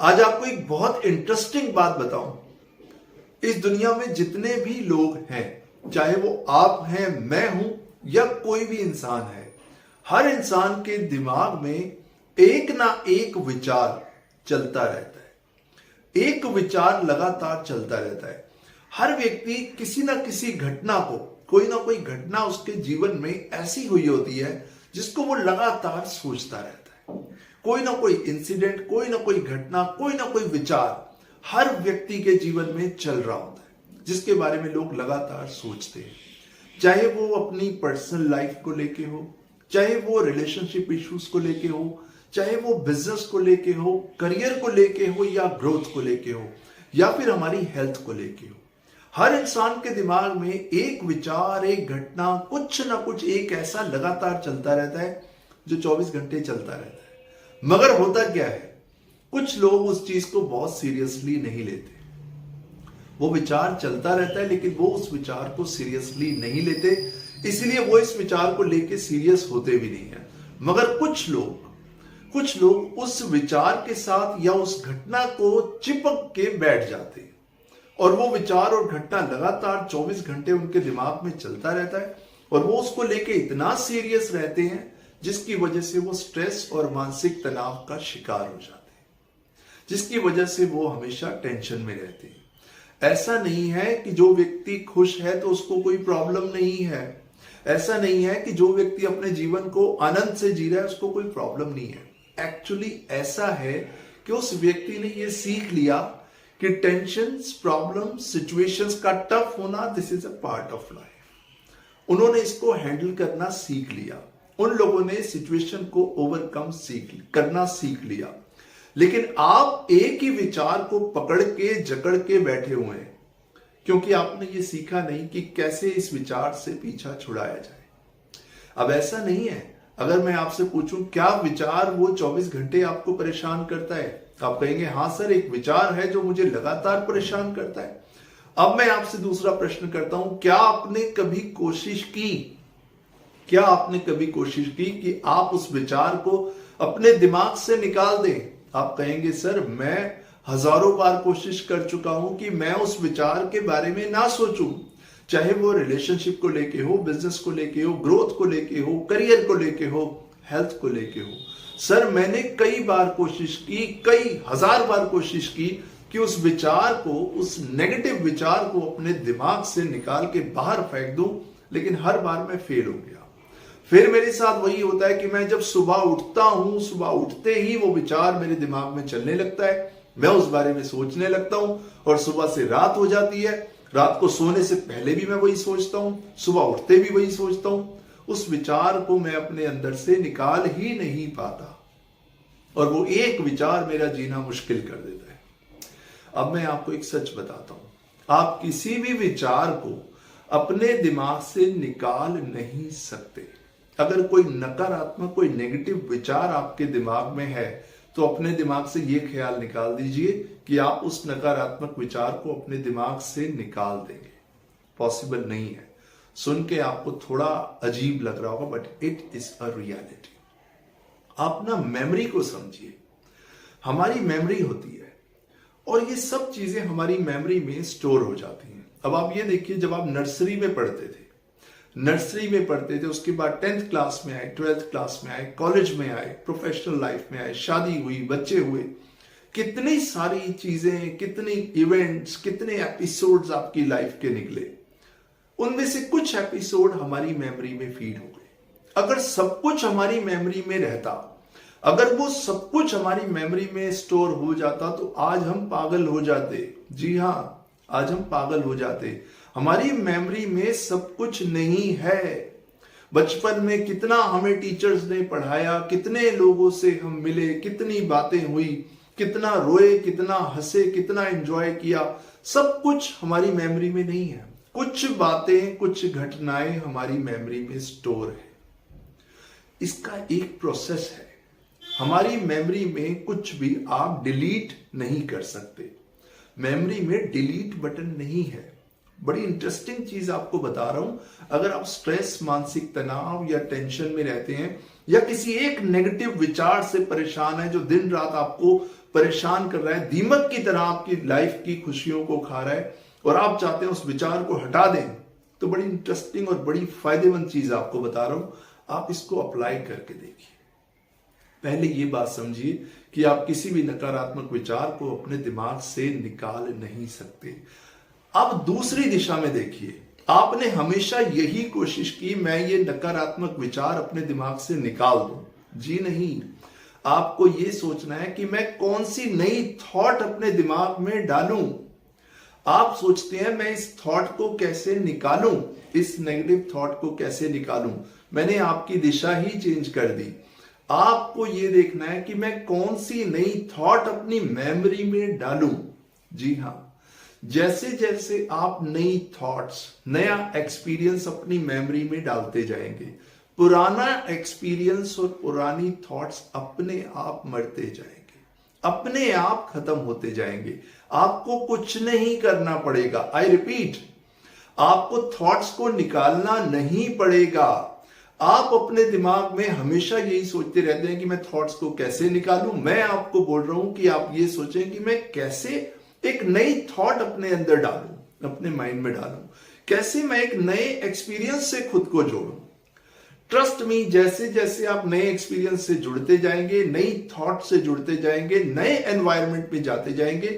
आज आपको एक बहुत इंटरेस्टिंग बात बताऊं। इस दुनिया में जितने भी लोग हैं, चाहे वो आप हैं, मैं हूं या कोई भी इंसान है, हर इंसान के दिमाग में एक ना एक विचार चलता रहता है। एक विचार लगातार चलता रहता है। हर व्यक्ति किसी ना किसी घटना को, कोई ना कोई घटना उसके जीवन में ऐसी हुई होती है जिसको वो लगातार सोचता रहता है। कोई ना कोई इंसिडेंट, कोई ना कोई घटना, कोई ना कोई विचार हर व्यक्ति के जीवन में चल रहा होता है जिसके बारे में लोग लगातार सोचते हैं। चाहे वो अपनी पर्सनल लाइफ को लेके हो, चाहे वो रिलेशनशिप इश्यूज को लेके हो, चाहे वो बिजनेस को लेके हो, करियर को लेके हो, या ग्रोथ को लेके हो, या फिर हमारी हेल्थ को लेके हो। हर इंसान के दिमाग में एक विचार, एक घटना, कुछ ना कुछ एक ऐसा लगातार चलता रहता है जो 24 घंटे चलता रहता है। मगर होता क्या है, कुछ लोग उस चीज को बहुत सीरियसली नहीं लेते। वो विचार चलता रहता है लेकिन वो उस विचार को सीरियसली नहीं लेते, इसलिए वो इस विचार को लेके सीरियस होते भी नहीं है। मगर कुछ लोग उस विचार के साथ या उस घटना को चिपक के बैठ जाते हैं और वो विचार और घटना लगातार 24 घंटे उनके दिमाग में चलता रहता है और वो उसको लेके इतना सीरियस रहते हैं जिसकी वजह से वो स्ट्रेस और मानसिक तनाव का शिकार हो जाते हैं, जिसकी वजह से वो हमेशा टेंशन में रहते हैं। ऐसा नहीं है कि जो व्यक्ति खुश है तो उसको कोई प्रॉब्लम नहीं है। ऐसा नहीं है कि जो व्यक्ति अपने जीवन को आनंद से जी रहा है उसको कोई प्रॉब्लम नहीं है। एक्चुअली ऐसा है कि उस व्यक्ति ने ये सीख लिया कि टेंशन्स, प्रॉब्लम्स, सिचुएशंस का टफ होना, this is a part of life. उन्होंने इसको हैंडल करना सीख लिया। उन लोगों ने सिचुएशन को ओवरकम करना सीख लिया। लेकिन आप एक ही विचार को पकड़ के जकड़ के बैठे हुए हैं क्योंकि आपने ये सीखा नहीं कि कैसे इस विचार से पीछा छुड़ाया जाए। अब ऐसा नहीं है, अगर मैं आपसे पूछूं क्या विचार वो 24 घंटे आपको परेशान करता है, आप कहेंगे हाँ सर, एक विचार है जो मुझे लगातार परेशान करता है। अब मैं आपसे दूसरा प्रश्न करता हूं, क्या आपने कभी कोशिश की कि आप उस विचार को अपने दिमाग से निकाल दें? आप कहेंगे सर, मैं हजारों बार कोशिश कर चुका हूं कि मैं उस विचार के बारे में ना सोचूं, चाहे वो रिलेशनशिप को लेके हो, बिजनेस को लेके हो, ग्रोथ को लेके हो, करियर को लेके हो, हेल्थ को लेके हो। सर, मैंने कई बार कोशिश की, कई हजार बार कोशिश की कि उस विचार को, उस नेगेटिव विचार को अपने दिमाग से निकाल के बाहर फेंक दूं, लेकिन हर बार मैं फेल हो गया। फिर मेरे साथ वही होता है कि मैं जब सुबह उठता हूं, सुबह उठते ही वो विचार मेरे दिमाग में चलने लगता है, मैं उस बारे में सोचने लगता हूं और सुबह से रात हो जाती है। रात को सोने से पहले भी मैं वही सोचता हूं, सुबह उठते भी वही सोचता हूं। उस विचार को मैं अपने अंदर से निकाल ही नहीं पाता और वो एक विचार मेरा जीना मुश्किल कर देता है। अब मैं आपको एक सच बताता हूं, आप किसी भी विचार को अपने दिमाग से निकाल नहीं सकते। अगर कोई नकारात्मक, कोई नेगेटिव विचार आपके दिमाग में है तो अपने दिमाग से ये ख्याल निकाल दीजिए कि आप उस नकारात्मक विचार को अपने दिमाग से निकाल देंगे। पॉसिबल नहीं है। सुन के आपको थोड़ा अजीब लग रहा होगा, but it is a reality. आप ना मेमोरी को समझिए। हमारी मेमोरी होती है और ये सब चीजें हमारी मेमोरी में स्टोर हो जाती हैं। अब आप ये देखिए, जब आप नर्सरी में पढ़ते थे, उसके बाद 10th क्लास में आए, 12th क्लास में आए, कॉलेज में आए, प्रोफेशनल लाइफ में आए, शादी हुई, बच्चे हुए, कितनी सारी चीजें, कितने इवेंट्स, कितने एपिसोड्स आपकी लाइफ के निकले। उनमें से कुछ एपिसोड हमारी मेमोरी में फीड हो गए। अगर सब कुछ हमारी मेमोरी में रहता, अगर वो सब कुछ हमारी मेमोरी में स्टोर हो जाता तो आज हम पागल हो जाते। जी हां, आज हम पागल हो जाते। हमारी मेमोरी में सब कुछ नहीं है। बचपन में कितना हमें टीचर्स ने पढ़ाया, कितने लोगों से हम मिले, कितनी बातें हुई, कितना रोए, कितना हंसे, कितना एंजॉय किया, सब कुछ हमारी मेमोरी में नहीं है। कुछ बातें, कुछ घटनाएं हमारी मेमोरी में स्टोर है। इसका एक प्रोसेस है। हमारी मेमोरी में कुछ भी आप डिलीट नहीं कर सकते। मेमोरी में डिलीट बटन नहीं है। बड़ी इंटरेस्टिंग चीज आपको बता रहा हूं। अगर आप स्ट्रेस, मानसिक तनाव या टेंशन में रहते हैं या किसी एक नेगेटिव विचार से परेशान है जो दिन रात आपको परेशान कर रहा है, दीमक की तरह आपकी लाइफ की खुशियों को खा रहा है, और आप चाहते हैं उस विचार को हटा दें, तो बड़ी इंटरेस्टिंग और बड़ी फायदेमंद चीज आपको बता रहा हूं, आप इसको अप्लाई करके देखिए। पहले ये बात समझिए कि आप किसी भी नकारात्मक विचार को अपने दिमाग से निकाल नहीं सकते। अब दूसरी दिशा में देखिए, आपने हमेशा यही कोशिश की मैं ये नकारात्मक विचार अपने दिमाग से निकाल दूं। जी नहीं, आपको ये सोचना है कि मैं कौन सी नई थॉट अपने दिमाग में डालूं। आप सोचते हैं मैं इस थॉट को कैसे निकालूं, इस नेगेटिव थॉट को कैसे निकालूं। मैंने आपकी दिशा ही चेंज कर दी। आपको यह देखना है कि मैं कौन सी नई थॉट अपनी मेमोरी में डालूं। जी हां, जैसे जैसे आप नई थॉट्स, नया एक्सपीरियंस अपनी मेमोरी में डालते जाएंगे, पुराना एक्सपीरियंस और पुरानी थॉट्स अपने आप मरते जाएंगे, अपने आप खत्म होते जाएंगे। आपको कुछ नहीं करना पड़ेगा। आई रिपीट, आपको थॉट्स को निकालना नहीं पड़ेगा। आप अपने दिमाग में हमेशा यही सोचते रहते हैं कि मैं थॉट्स को कैसे निकालूं। मैं आपको बोल रहा हूं कि आप ये सोचें कि मैं कैसे एक नई थॉट अपने अंदर डालूं, अपने माइंड में डालूं, कैसे मैं एक नए एक्सपीरियंस से खुद को जोड़ूं। ट्रस्ट मी, जैसे जैसे आप नए एक्सपीरियंस से जुड़ते जाएंगे, नई थॉट से जुड़ते जाएंगे, नए एनवायरनमेंट में जाते जाएंगे,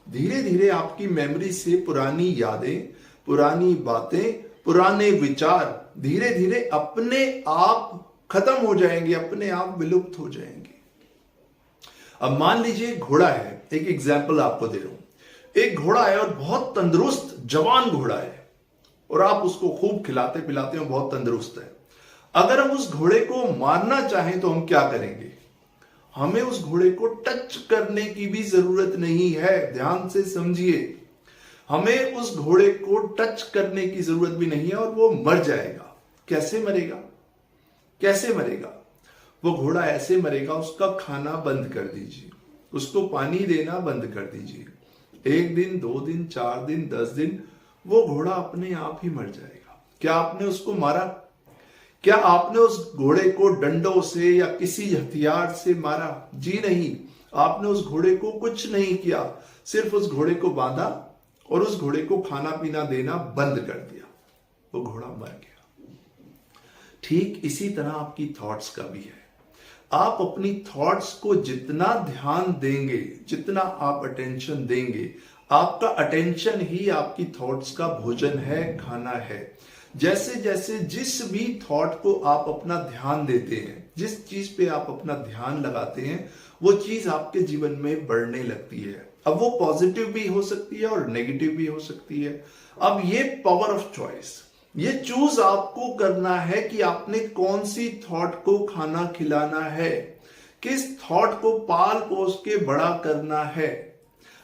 धीरे धीरे आपकी मेमोरी से पुरानी यादें, पुरानी बातें, पुराने विचार धीरे धीरे अपने आप खत्म हो जाएंगे, अपने आप विलुप्त हो जाएंगे। अब मान लीजिए घोड़ा है, एक एग्जाम्पल आपको दे रहा हूं। एक घोड़ा है और बहुत तंदुरुस्त जवान घोड़ा है, और आप उसको खूब खिलाते पिलाते हो, बहुत तंदुरुस्त है। अगर हम उस घोड़े को मारना चाहें तो हम क्या करेंगे? हमें उस घोड़े को टच करने की भी जरूरत नहीं है। ध्यान से समझिए, हमें उस घोड़े को टच करने की जरूरत भी नहीं है और वो मर जाएगा। कैसे मरेगा? कैसे मरेगा? वो घोड़ा ऐसे मरेगा, उसका खाना बंद कर दीजिए, उसको पानी देना बंद कर दीजिए। 1 दिन, 2 दिन, 4 दिन, 10 दिन, वो घोड़ा अपने आप ही मर जाएगा। क्या आपने उसको मारा? क्या आपने उस घोड़े को डंडों से या किसी हथियार से मारा? जी नहीं, आपने उस घोड़े को कुछ नहीं किया, सिर्फ उस घोड़े को बांधा और उस घोड़े को खाना पीना देना बंद कर दिया, वो घोड़ा मर गया। ठीक इसी तरह आपकी थॉट्स का भी है। आप अपनी थॉट्स को जितना ध्यान देंगे, जितना आप अटेंशन देंगे, आपका अटेंशन ही आपकी थॉट्स का भोजन है, खाना है। जैसे जैसे जिस भी थॉट को आप अपना ध्यान देते हैं, जिस चीज पे आप अपना ध्यान लगाते हैं, वो चीज आपके जीवन में बढ़ने लगती है। अब वो पॉजिटिव भी हो सकती है और नेगेटिव भी हो सकती है। अब ये पावर ऑफ चॉइस, ये चूज आपको करना है कि आपने कौन सी थॉट को खाना खिलाना है, किस थॉट को पाल पोस के बड़ा करना है।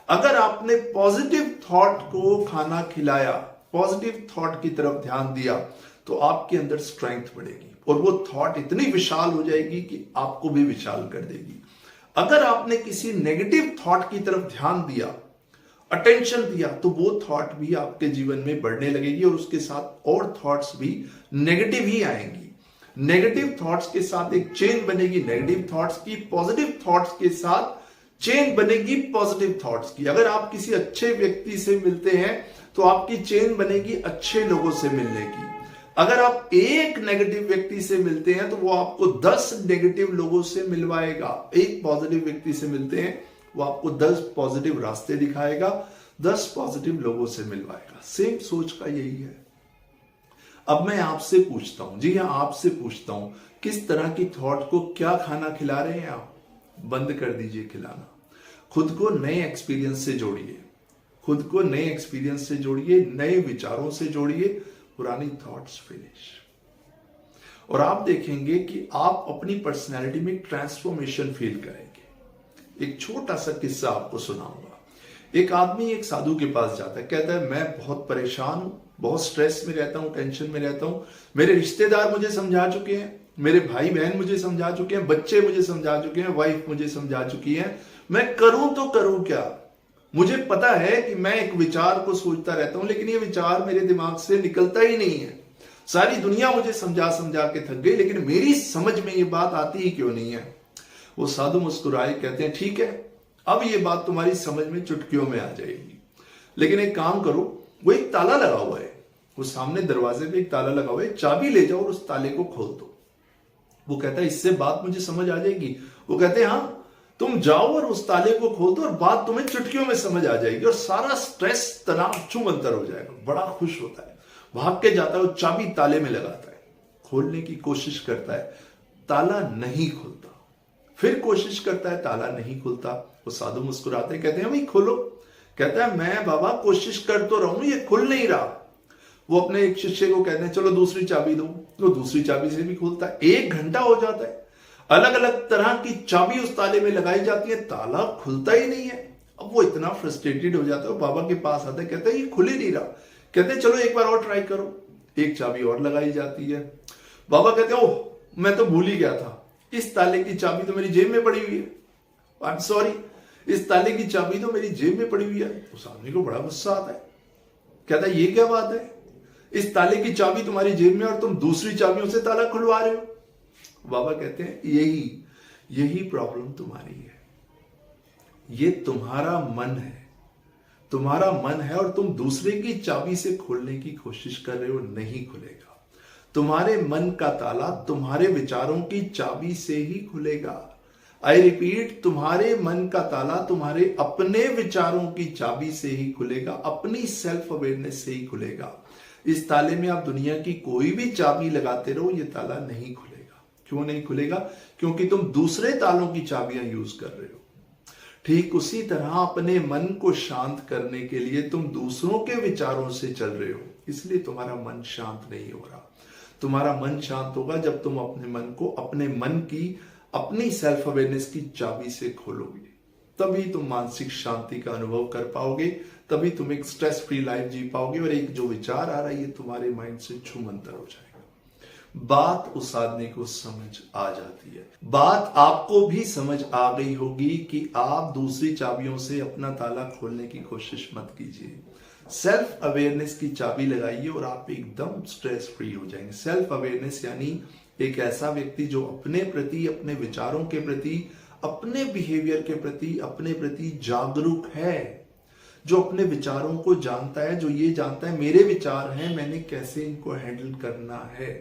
अगर आपने पॉजिटिव थॉट को खाना खिलाया, पॉजिटिव थॉट की तरफ ध्यान दिया, तो आपके अंदर स्ट्रेंथ बढ़ेगी और वो थॉट इतनी विशाल हो जाएगी कि आपको भी विशाल कर देगी। अगर आपने किसी नेगेटिव थॉट की तरफ ध्यान दिया, अटेंशन दिया, तो वो थॉट भी आपके जीवन में बढ़ने लगेगी और उसके साथ और थॉट्स भी नेगेटिव ही आएंगी। नेगेटिव थॉट्स के साथ एक चेन बनेगी नेगेटिव थॉट्स की, पॉजिटिव थॉट्स के साथ चेन बनेगी पॉजिटिव थॉट्स की। अगर आप किसी अच्छे व्यक्ति से मिलते हैं तो आपकी चेन बनेगी अच्छे लोगों से मिलने की। अगर आप एक नेगेटिव व्यक्ति से मिलते हैं तो वो आपको 10 नेगेटिव लोगों से मिलवाएगा। एक पॉजिटिव व्यक्ति से मिलते हैं, वो आपको 10 पॉजिटिव रास्ते दिखाएगा, 10 पॉजिटिव लोगों से मिलवाएगा। सेम सोच का यही है। अब मैं आपसे पूछता हूं, जी हां, आपसे पूछता हूं, किस तरह की थॉट को क्या खाना खिला रहे हैं आप? बंद कर दीजिए खिलाना। खुद को नए एक्सपीरियंस से जोड़िए, खुद को नए एक्सपीरियंस से जोड़िए, नए विचारों से जोड़िए, पुरानी थॉट्स फिनिश। और आप देखेंगे कि आप अपनी पर्सनैलिटी में ट्रांसफॉर्मेशन फील करेंगे। एक छोटा सा किस्सा आपको सुनाऊंगा। एक आदमी एक साधु के पास जाता है, कहता है मैं बहुत परेशान हूं, बहुत स्ट्रेस में रहता हूं, टेंशन में रहता हूं। मेरे रिश्तेदार मुझे समझा चुके हैं, मेरे भाई बहन मुझे समझा चुके हैं, बच्चे मुझे समझा चुके हैं, वाइफ मुझे समझा चुकी है, मैं करूं तो करूं क्या? मुझे पता है कि मैं एक विचार को सोचता रहता हूं, लेकिन ये विचार मेरे दिमाग से निकलता ही नहीं है। सारी दुनिया मुझे समझा समझा के थक गई, लेकिन मेरी समझ में ये बात आती ही क्यों नहीं है? वो साधु मुस्कुराए, कहते हैं ठीक है, अब ये बात तुम्हारी समझ में चुटकियों में आ जाएगी। लेकिन एक काम करो, वो एक ताला लगा हुआ है, वो सामने दरवाजे पे एक ताला लगा हुआ है, चाबी ले जाओ और उस ताले को खोल दो। वो कहता है इससे बात मुझे समझ आ जाएगी। वो कहते हैं हाँ, तुम जाओ और उस ताले को खोल दो और बात तुम्हें चुटकियों में समझ आ जाएगी और सारा स्ट्रेस तनाव छूमंतर हो जाएगा। बड़ा खुश होता है, भाग के जाता है, वो चाबी ताले में लगाता है, खोलने की कोशिश करता है, ताला नहीं खुलता। फिर कोशिश करता है, ताला नहीं खुलता। वो साधु मुस्कुराते हैं, कहते हैं भाई खोलो। कहता है मैं बाबा कोशिश कर तो रहा हूं, ये खुल नहीं रहा। वो अपने एक शिष्य को कहते हैं चलो दूसरी चाबी दो। वो दूसरी चाबी से भी खुलता है। 1 घंटा हो जाता है, अलग अलग तरह की चाबी उस ताले में लगाई जाती है, ताला खुलता ही नहीं है। अब वो इतना फ्रस्ट्रेटेड हो जाता है, बाबा के पास आता है, कहता है ये खुल ही नहीं रहा। कहते हैं चलो एक बार और ट्राई करो। एक चाबी और लगाई जाती है। बाबा कहते हैं ओह मैं तो भूल ही गया था, इस ताले की चाबी तो मेरी जेब में पड़ी हुई है। आई एम सॉरी, इस ताले की चाबी तो मेरी जेब में पड़ी हुई है। उस आदमी को बड़ा गुस्सा आता है, कहता है ये क्या बात है, इस ताले की चाबी तुम्हारी जेब में और तुम दूसरी चाबियों से ताला खुलवा रहे हो। बाबा कहते हैं यही प्रॉब्लम तुम्हारी है। ये तुम्हारा मन है, तुम्हारा मन है और तुम दूसरे की चाबी से खोलने की कोशिश कर रहे हो, नहीं खुलेगा। तुम्हारे मन का ताला तुम्हारे विचारों की चाबी से ही खुलेगा। आई रिपीट, तुम्हारे मन का ताला तुम्हारे अपने विचारों की चाबी से ही खुलेगा, अपनी सेल्फ अवेयरनेस से ही खुलेगा। इस ताले में आप दुनिया की कोई भी चाबी लगाते रहो, ये ताला नहीं खुलेगा। क्यों नहीं खुलेगा? क्योंकि तुम दूसरे तालों की चाबियां यूज कर रहे हो। ठीक उसी तरह अपने मन को शांत करने के लिए तुम दूसरों के विचारों से चल रहे हो, इसलिए तुम्हारा मन शांत नहीं हो रहा। तुम्हारा मन शांत होगा जब तुम अपने मन को, अपने मन की, अपनी सेल्फ अवेयरनेस की चाबी से खोलोगे, तभी तुम मानसिक शांति का अनुभव कर पाओगे, तभी तुम एक स्ट्रेस फ्री लाइफ जी पाओगे और एक जो विचार आ रहा है ये तुम्हारे माइंड से छूमंतर हो जाएगा। बात उस आदमी को समझ आ जाती है। बात आपको भी समझ आ गई होगी कि आप दूसरी चाबियों से अपना ताला खोलने की कोशिश मत कीजिए। सेल्फ अवेयरनेस की चाबी लगाइए और आप एकदम स्ट्रेस फ्री हो जाएंगे। सेल्फ अवेयरनेस यानी एक ऐसा व्यक्ति जो अपने प्रति, अपने विचारों के प्रति, अपने बिहेवियर के प्रति, अपने प्रति जागरूक है, जो अपने विचारों को जानता है, जो ये जानता है मेरे विचार हैं, मैंने कैसे इनको हैंडल करना है।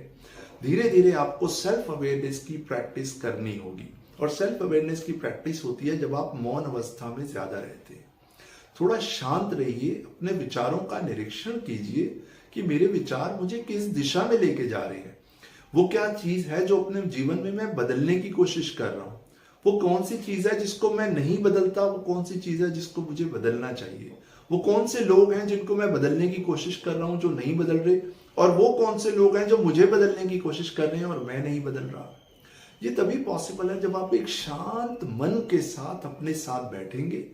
धीरे धीरे आपको सेल्फ अवेयरनेस की प्रैक्टिस करनी होगी और सेल्फ अवेयरनेस की प्रैक्टिस होती है जब आप मौन अवस्था में ज्यादा रहते हैं। थोड़ा शांत रहिए, अपने विचारों का निरीक्षण कीजिए कि मेरे विचार मुझे किस दिशा में लेके जा रहे हैं। वो क्या चीज है जो अपने जीवन में मैं बदलने की कोशिश कर रहा हूं, वो कौन सी चीज है जिसको मैं नहीं बदलता, वो कौन सी चीज है जिसको मुझे बदलना चाहिए, वो कौन से लोग हैं जिनको मैं बदलने की कोशिश कर रहा हूं जो नहीं बदल रहे, और वो कौन से लोग हैं जो मुझे बदलने की कोशिश कर रहे हैं और मैं नहीं बदल रहा। ये तभी पॉसिबल है जब आप एक शांत मन के साथ अपने साथ बैठेंगे,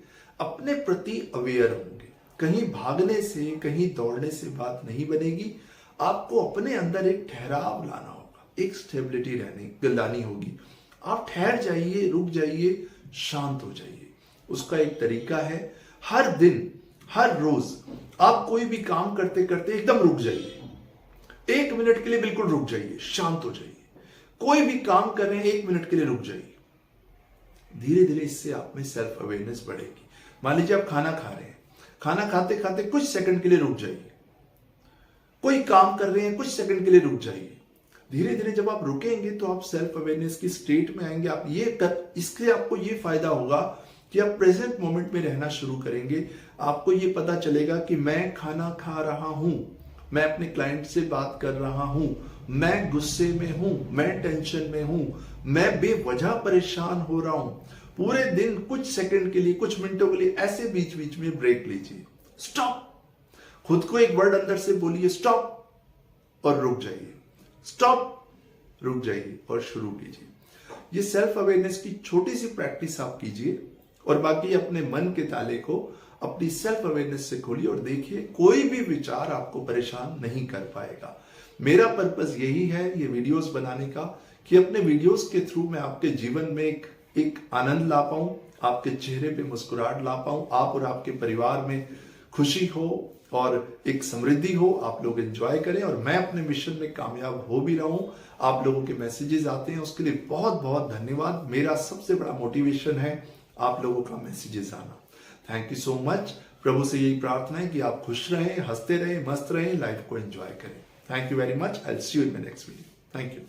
अपने प्रति अवेयर होंगे। कहीं भागने से, कहीं दौड़ने से बात नहीं बनेगी। आपको अपने अंदर एक ठहराव लाना होगा, एक स्टेबिलिटी लानी होगी। आप ठहर जाइए, रुक जाइए, शांत हो जाइए। उसका एक तरीका है, हर दिन, हर रोज आप कोई भी काम करते करते एकदम रुक जाइए, 1 मिनट के लिए बिल्कुल रुक जाइए, शांत हो जाइए। कोई भी काम कर रहे हैं 1 मिनट के लिए रुक जाइए। धीरे धीरे इससे आप में सेल्फ अवेयरनेस बढ़ेगी। मान लीजिए आप खाना खा रहे हैं, खाना खाते खाते कुछ सेकंड के लिए रुक जाइए। कोई काम कर रहे हैं, कुछ सेकंड के लिए रुक जाइए। धीरे धीरे जब आप रुकेंगे तो आप सेल्फ अवेयरनेस की स्टेट में आएंगे। आप इससे आपको ये फायदा होगा कि आप प्रेजेंट मोमेंट में रहना शुरू करेंगे। आपको ये पता चलेगा कि मैं खाना खा रहा हूं, मैं अपने क्लाइंट से बात कर रहा हूं, मैं गुस्से में हूं, मैं टेंशन में हूं, मैं बेवजह परेशान हो रहा हूं। पूरे दिन कुछ सेकंड के लिए, कुछ मिनटों के लिए ऐसे बीच बीच में ब्रेक लीजिए। स्टॉप, खुद को एक वर्ड अंदर से बोलिए स्टॉप और रुक जाइए, स्टॉप, रुक जाइए और शुरू कीजिए। ये सेल्फ अवेयरनेस की छोटी सी प्रैक्टिस आप कीजिए और बाकी अपने मन के ताले को अपनी सेल्फ अवेयरनेस से खोलिए और देखिए कोई भी विचार आपको परेशान नहीं कर पाएगा। मेरा पर्पस यही है ये वीडियोस बनाने का कि अपने वीडियोस के थ्रू मैं आपके जीवन में एक आनंद ला पाऊं, आपके चेहरे पे मुस्कुराहट ला पाऊं, आप और आपके परिवार में खुशी हो और एक समृद्धि हो, आप लोग एंजॉय करें और मैं अपने मिशन में कामयाब हो भी रहा हूं। आप लोगों के मैसेजेस आते हैं, उसके लिए बहुत बहुत धन्यवाद। मेरा सबसे बड़ा मोटिवेशन है आप लोगों का मैसेजेस आना। Thank you so much. प्रभु से यही प्रार्थना है कि आप खुश रहें, हंसते रहें, मस्त रहें, लाइफ को एंजॉय करें। Thank you very much. I will see you in my next video. Thank you.